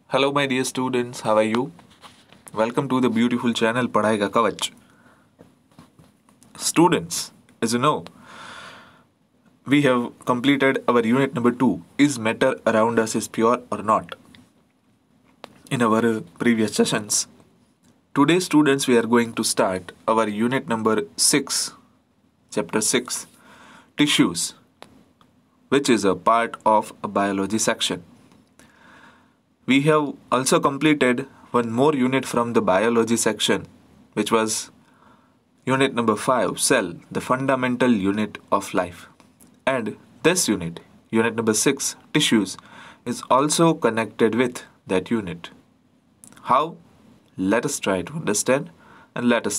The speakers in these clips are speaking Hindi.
Hello, my dear students. How are you? Welcome to the beautiful channel पढ़ाई का कवच. Students, as you know, we have completed our unit number 2. Is matter around us is pure or not? In our previous sessions. Today, students, we are going to start our unit number 6, chapter 6, tissues, which is a part of a biology section. We have also completed one more unit from the biology section, which was unit number 5, cell, the fundamental unit of life. And this unit, unit number 6, tissues, is also connected with that unit. How? Let us try to understand and let us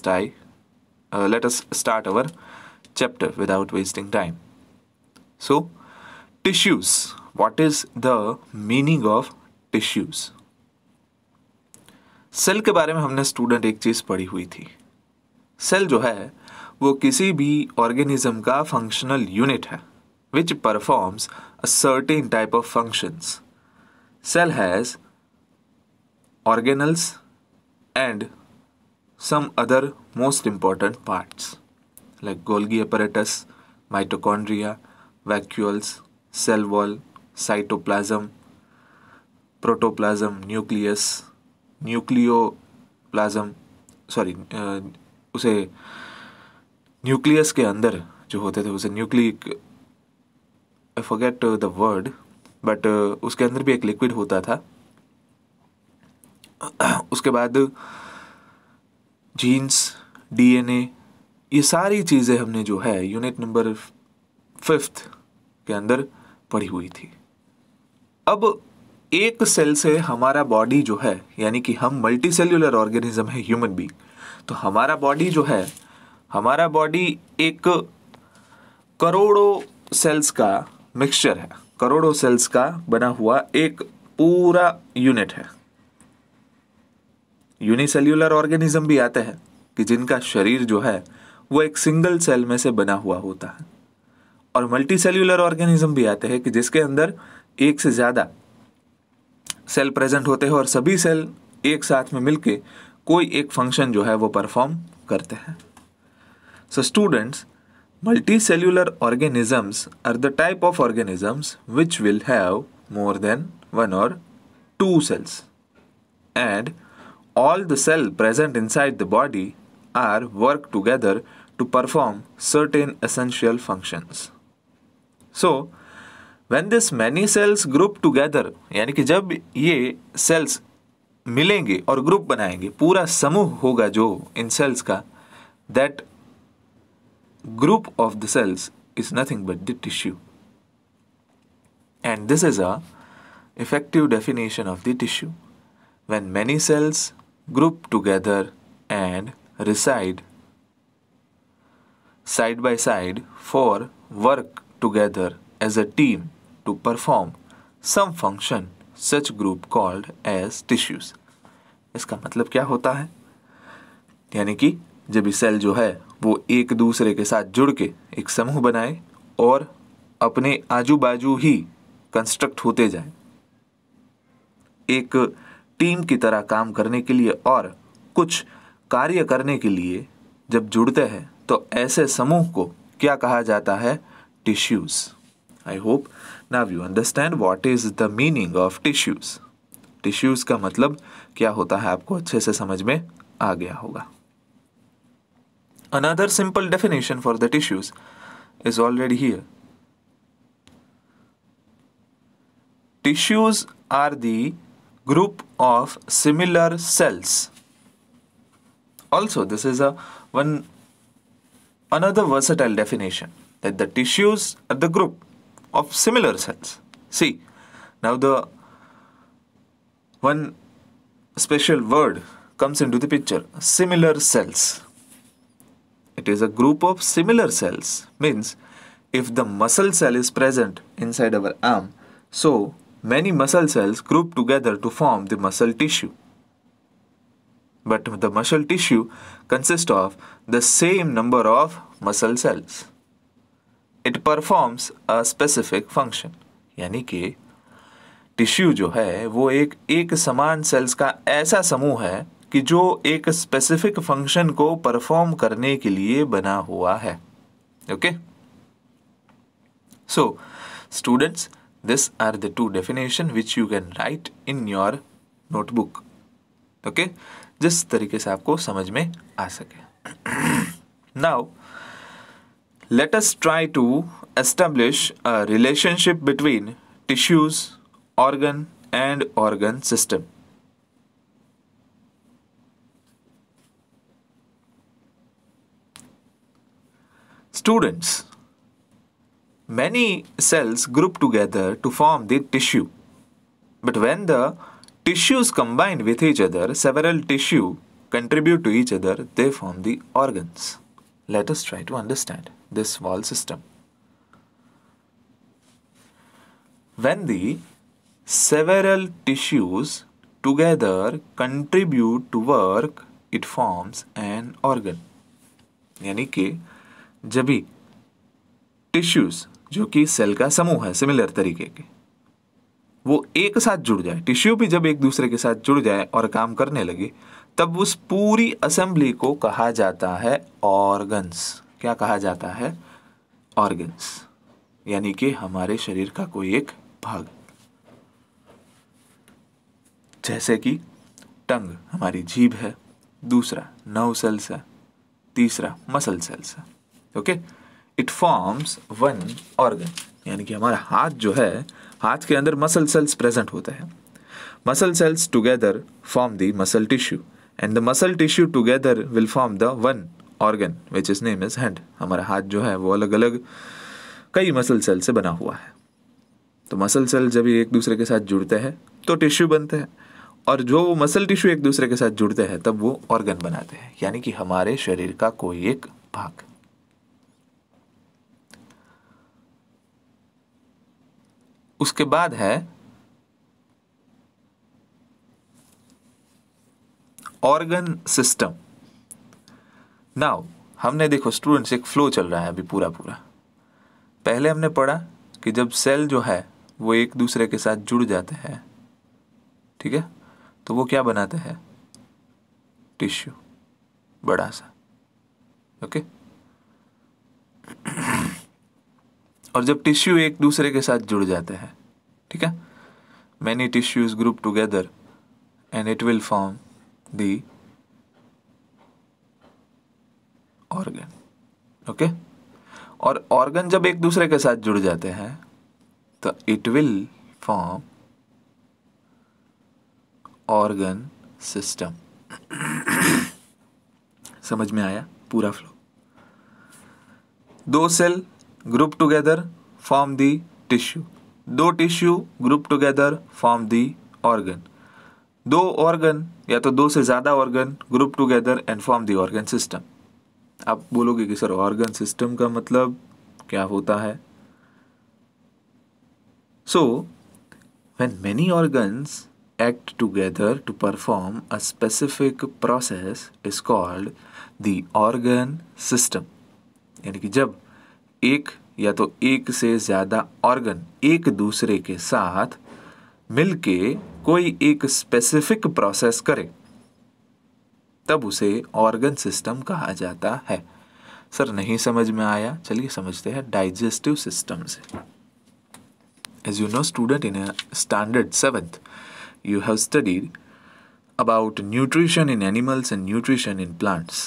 start our chapter without wasting time. So, tissues. What is the meaning of tissues? Cell के बारे में हमने स्टूडेंट एक चीज पढ़ी हुई थी. सेल जो है वो किसी भी ऑर्गेनिज्म का फंक्शनल यूनिट है which performs a certain type of functions. Cell has organelles and some other most important parts like Golgi apparatus, mitochondria, vacuoles, cell wall, cytoplasm, protoplasm, nucleus, nucleoplasm, उसे न्यूक्लियस के अंदर जो होते थे उसे nucleic, I forget the word, but उसके अंदर भी एक लिक्विड होता था. उसके बाद जीन्स, डीएनए, ये सारी चीज़ें हमने जो है यूनिट नंबर 5 के अंदर पढ़ी हुई थी. अब एक सेल से हमारा बॉडी जो है, यानी कि हम मल्टी सेल्यूलर ऑर्गेनिज्म है ह्यूमन बीइंग, तो हमारा बॉडी जो है, हमारा बॉडी एक करोड़ों सेल्स का मिक्सचर है, करोड़ों सेल्स का बना हुआ एक पूरा यूनिट है. यूनिसेल्यूलर ऑर्गेनिज्म भी आते हैं कि जिनका शरीर जो है वो एक सिंगल सेल में से बना हुआ होता है, और मल्टी सेल्यूलर ऑर्गेनिज्म भी आते हैं कि जिसके अंदर एक से ज़्यादा सेल प्रेजेंट होते हैं और सभी सेल एक साथ में मिलके कोई एक फंक्शन जो है वो परफॉर्म करते हैं. So students, multi cellular organisms are the type of organisms which will have more than 1 or 2 cells, and all the cells present inside the body are work together to perform certain essential functions. So when this many cells group together, यानी कि जब ये सेल्स मिलेंगे और ग्रुप बनाएंगे, पूरा समूह होगा जो इन सेल्स का, that group of the cells is nothing but the tissue. And this is a effective definition of the tissue. When many cells group together and reside side by side for work together as a team to perform some function, such group called as tissues. इसका मतलब क्या होता है? यानी कि जब ये सेल जो है वो एक दूसरे के साथ जुड़ के एक समूह बनाए और अपने आजू बाजू ही कंस्ट्रक्ट होते जाए, एक टीम की तरह काम करने के लिए और कुछ कार्य करने के लिए जब जुड़ते हैं, तो ऐसे समूह को क्या कहा जाता है? Tissues. I hope now you understand what is the meaning of tissues. Tissues का मतलब क्या होता है आपको अच्छे से समझ में आ गया होगा. Another simple definition for the tissues is already here. Tissues are the group of similar cells. Also, this is another versatile definition, that the tissues are the group of similar cells. See, now the one special word comes into the picture, similar cells. It is a group of similar cells, means if the muscle cell is present inside our arm, so many muscle cells group together to form the muscle tissue. But the muscle tissue consists of the same number of muscle cells. It performs a specific function. यानी कि टिश्यू जो है वो एक समान सेल्स का ऐसा समूह है कि जो एक स्पेसिफिक फंक्शन को परफॉर्म करने के लिए बना हुआ है. Okay, so students, this are the two definition which you can write in your notebook. Okay, जिस तरीके से आपको समझ में आ सके. Now let us try to establish a relationship between tissues, organ and organ system. Students, many cells group together to form the tissue, but when the tissues combine with each other, several tissue contribute to each other, they form the organs. Let us try to understand this wall system. When the several tissues together contribute to work, it forms an organ. यानी कि जब भी टिश्यूज जो कि सेल का समूह है सिमिलर तरीके के, वो एक साथ जुड़ जाए, टिश्यू भी जब एक दूसरे के साथ जुड़ जाए और काम करने लगे, तब उस पूरी असेंबली को कहा जाता है ऑर्गन्स. क्या कहा जाता है? ऑर्गन्स. यानी कि हमारे शरीर का कोई एक भाग. जैसे कि टंग हमारी जीभ है, दूसरा नर्व सेल्स है, तीसरा मसल सेल्स है. Okay, it forms one organ. यानी कि हमारा हाथ जो है, हाथ के अंदर मसल सेल्स प्रेजेंट होते हैं. Muscle cells together form the muscle tissue and the muscle tissue together will form the one organ which is name is hand. हमारा हाथ जो है वो अलग अलग कई मसल सेल से बना हुआ है. तो मसल सेल जब एक दूसरे के साथ जुड़ते हैं तो टिश्यू बनते हैं, और जो मसल टिश्यू एक दूसरे के साथ जुड़ते हैं तब वो ऑर्गन बनाते हैं, यानी कि हमारे शरीर का कोई एक भाग. उसके बाद है ऑर्गन सिस्टम. नाउ हमने देखो स्टूडेंट्स, एक फ्लो चल रहा है अभी पूरा. पहले हमने पढ़ा कि जब सेल जो है वो एक दूसरे के साथ जुड़ जाते हैं, ठीक है, तो वो क्या बनाते हैं? टिश्यू, बड़ा सा. ओके, और जब टिश्यू एक दूसरे के साथ जुड़ जाते हैं, ठीक है, many tissues group together and it will form the organ. Okay, और ऑर्गन जब एक दूसरे के साथ जुड़ जाते हैं तो it will form organ system. समझ में आया पूरा फ्लो? दो सेल ग्रुप टुगेदर फॉर्म दी टिश्यू, दो tissue group together form the organ, दो ऑर्गन या तो दो से ज्यादा organ group together and form the organ system. आप बोलोगे कि सर ऑर्गन सिस्टम का मतलब क्या होता है? So when many organs act together to perform a specific process is called the organ system. यानी कि जब एक या तो एक से ज़्यादा ऑर्गन एक दूसरे के साथ मिलके कोई एक स्पेसिफिक प्रोसेस करे तब उसे ऑर्गन सिस्टम कहा जाता है. सर नहीं समझ में आया? चलिए समझते हैं डाइजेस्टिव सिस्टम से. As you know student, in a standard 7th you have studied about nutrition in animals and nutrition in plants.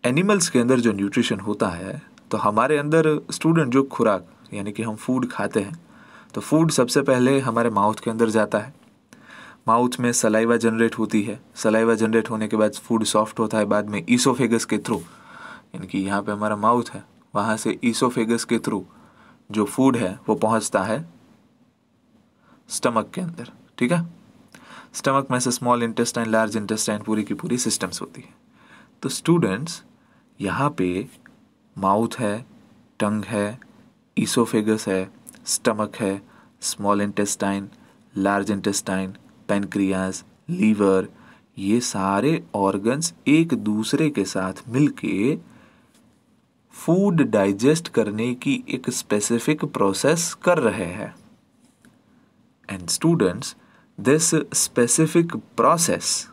Animals के अंदर जो न्यूट्रिशन होता है, तो हमारे अंदर स्टूडेंट जो खुराक यानी कि हम फूड खाते हैं, तो फूड सबसे पहले हमारे माउथ के अंदर जाता है. माउथ में सलाइवा जनरेट होती है, सलाइवा जनरेट होने के बाद फूड सॉफ्ट होता है, बाद में ईसोफेगस के थ्रू, यानी कि यहाँ पे हमारा माउथ है, वहाँ से ईसोफेगस के थ्रू जो फूड है वो पहुँचता है स्टमक के अंदर. ठीक है, स्टमक में से स्मॉल इंटेस्टाइन, लार्ज इंटेस्टाइन, पूरी की पूरी सिस्टम्स होती है. तो स्टूडेंट्स यहाँ पे माउथ है, टंग है, ईसोफेगस है, स्टमक है, small intestine, large intestine, pancreas, liver, ये सारे ऑर्गन्स एक दूसरे के साथ मिलके फूड डाइजेस्ट करने की एक स्पेसिफिक प्रोसेस कर रहे हैं. And students, this specific process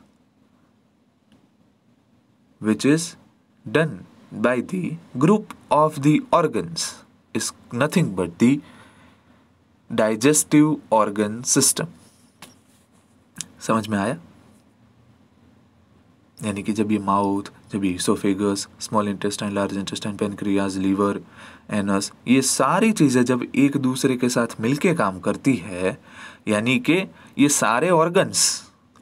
which is done by the group of the organs is nothing but the digestive organ system. समझ में आया? यानी कि जब ये माउथ, जब ये esophagus, small intestine, large intestine, pancreas, liver, anus, ये सारी चीज़ें जब एक दूसरे के साथ मिलके काम करती है, यानी कि ये सारे ऑर्गन्स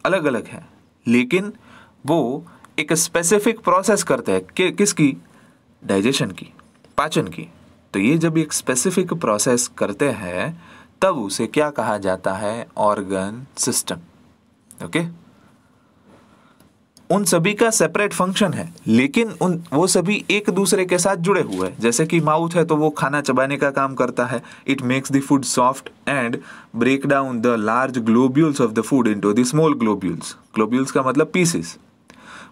अलग अलग हैं, लेकिन वो एक स्पेसिफिक प्रोसेस करते हैं कि किसकी? डाइजेशन की, पाचन की. तो ये जब एक स्पेसिफिक प्रोसेस करते हैं तब उसे क्या कहा जाता है? Organ system. ओके. उन सभी का सेपरेट फंक्शन है, लेकिन वो सभी एक दूसरे के साथ जुड़े हुए हैं. जैसे कि माउथ है तो वो खाना चबाने का काम करता है. It makes the food soft and break down the large globules of the food into the small globules. Globules का मतलब पीसेस.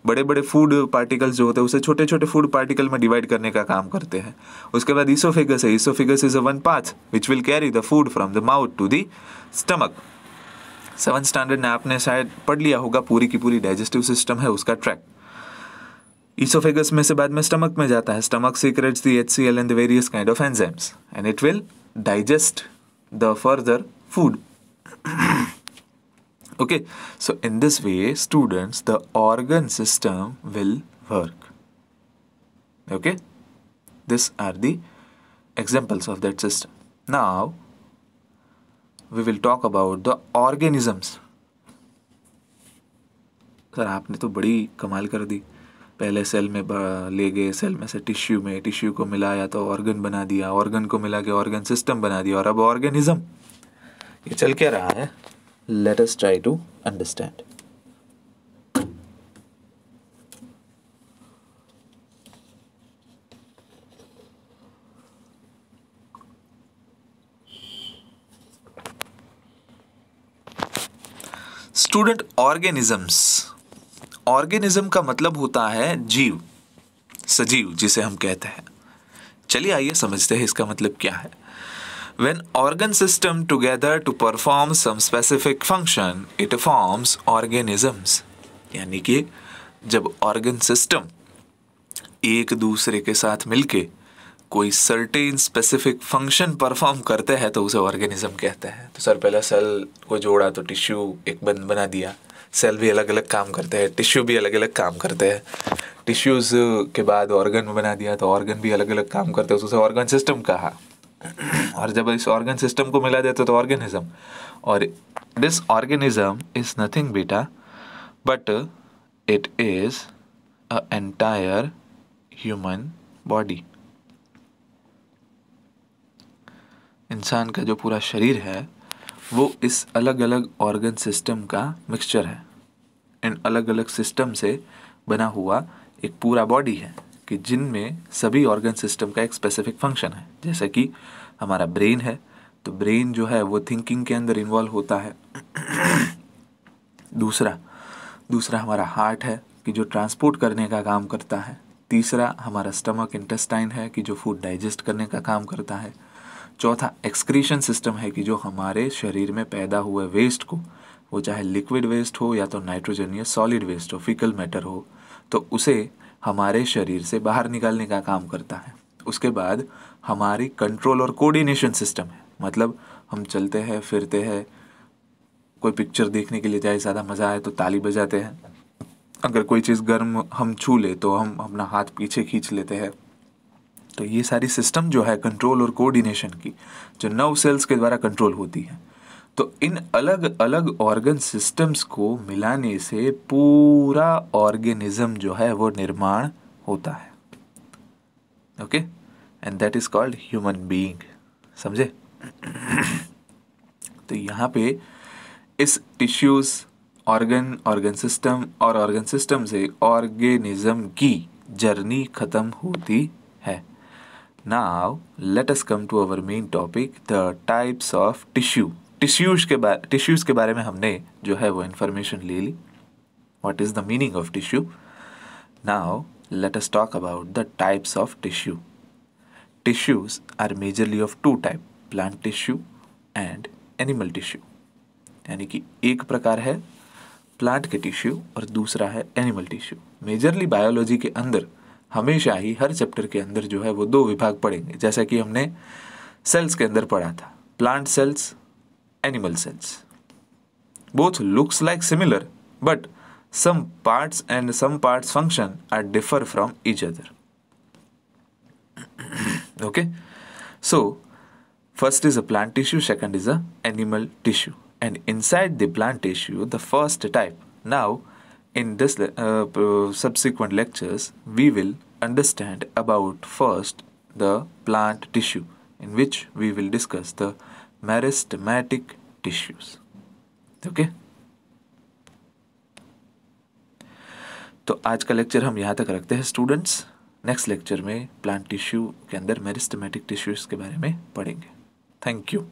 बड़े बड़े फूड पार्टिकल्स जो होते हैं उसे छोटे छोटे फूड पार्टिकल में डिवाइड करने का काम करते हैं. उसके बाद इसोफेगस है. Esophagus is a one path which will carry the food from the mouth to the stomach. 7th standard ने आपने शायद पढ़ लिया होगा, पूरी की पूरी डाइजेस्टिव सिस्टम है उसका ट्रैक. इसोफेगस में से बाद में स्टमक में जाता है. Stomach secrets the HCl and the various kind of enzymes and it will digest the further food. Okay, so in this way, students, the organ system will work. Okay, these are the examples of that system. Now, we will talk about the organisms. Sir आपने तो बड़ी कमाल कर दी. पहले सेल में ले गए, सेल में से टिश्यू में, टिश्यू को मिलाया तो ऑर्गन बना दिया, ऑर्गन को मिला के ऑर्गन सिस्टम बना दिया, और अब ऑर्गेनिज्म. ये चल क्या रहा है? Let us try to understand. Student, organisms. Organism का मतलब होता है जीव, सजीव जिसे हम कहते हैं. चलिए आइए समझते हैं इसका मतलब क्या है. When organ system together to perform some specific function, it forms organisms. यानी कि जब organ system एक दूसरे के साथ मिलके कोई certain specific function perform करते हैं तो उसे organism कहते हैं. तो सर पहले सेल को जोड़ा तो टिश्यू एक बना दिया. सेल भी अलग अलग काम करते हैं, टिश्यू भी अलग अलग काम करते हैं. टिश्यूज के बाद ऑर्गन बना दिया तो ऑर्गन भी अलग अलग काम करते हैं, उसे ऑर्गन सिस्टम कहा. और जब इस ऑर्गन सिस्टम को मिला देते तो ऑर्गेनिज्म. और दिस ऑर्गेनिज्म इज नथिंग बेटा but it is a entire human body. इंसान का जो पूरा शरीर है वो इस अलग अलग ऑर्गन सिस्टम का मिक्सचर है. इन अलग अलग सिस्टम से बना हुआ एक पूरा बॉडी है कि जिनमें सभी ऑर्गन सिस्टम का एक स्पेसिफिक फंक्शन है. जैसे कि हमारा ब्रेन है तो ब्रेन जो है वो थिंकिंग के अंदर इन्वॉल्व होता है. दूसरा हमारा हार्ट है कि जो ट्रांसपोर्ट करने का काम करता है. तीसरा हमारा स्टमक इंटेस्टाइन है कि जो फूड डाइजेस्ट करने का काम करता है. चौथा एक्सक्रीशन सिस्टम है कि जो हमारे शरीर में पैदा हुए वेस्ट को, वो चाहे लिक्विड वेस्ट हो या तो नाइट्रोजन या सॉलिड वेस्ट हो, फिकल मैटर हो, तो उसे हमारे शरीर से बाहर निकालने का काम करता है. उसके बाद हमारी कंट्रोल और कोऑर्डिनेशन सिस्टम है. मतलब हम चलते हैं फिरते हैं, कोई पिक्चर देखने के लिए जाए, ज़्यादा मज़ा आए तो ताली बजाते हैं. अगर कोई चीज़ गर्म हम छू ले तो हम अपना हाथ पीछे खींच लेते हैं. तो ये सारी सिस्टम जो है कंट्रोल और कोऑर्डिनेशन की, जो नर्व सेल्स के द्वारा कंट्रोल होती है. तो इन अलग अलग ऑर्गन सिस्टम्स को मिलाने से पूरा ऑर्गेनिज्म जो है वो निर्माण होता है. Okay, and that is called human being. समझे? तो यहाँ पे इस टिश्यूज, ऑर्गन सिस्टम और ऑर्गन सिस्टम से ऑर्गेनिज्म की जर्नी खत्म होती है. Now let us come to our main topic, the types of tissue. Tissues के बारे में हमने जो है वो इन्फॉर्मेशन ले ली. What is the meaning of tissue? Now let us talk about the types of tissue. Tissues are majorly of two types, plant tissue and animal tissue. यानी कि एक प्रकार है प्लांट के टिश्यू और दूसरा है एनिमल टिश्यू। मेजरली बायोलॉजी के अंदर हमेशा ही हर चैप्टर के अंदर जो है वो दो विभाग पढ़ेंगे, जैसा कि हमने सेल्स के अंदर पढ़ा था, plant cells, animal cells. Both looks like similar but some parts function are differ from each other. Okay, so first is a plant tissue, second is a animal tissue, and inside the plant tissue the first type. Now in this subsequent lectures we will understand about first the plant tissue, in which we will discuss the meristematic tissues. Okay, तो आज का लेक्चर हम यहाँ तक रखते हैं स्टूडेंट्स। नेक्स्ट लेक्चर में प्लांट टिश्यू के अंदर मेरिस्टेमेटिक टिश्यूज़ के बारे में पढ़ेंगे। Thank you.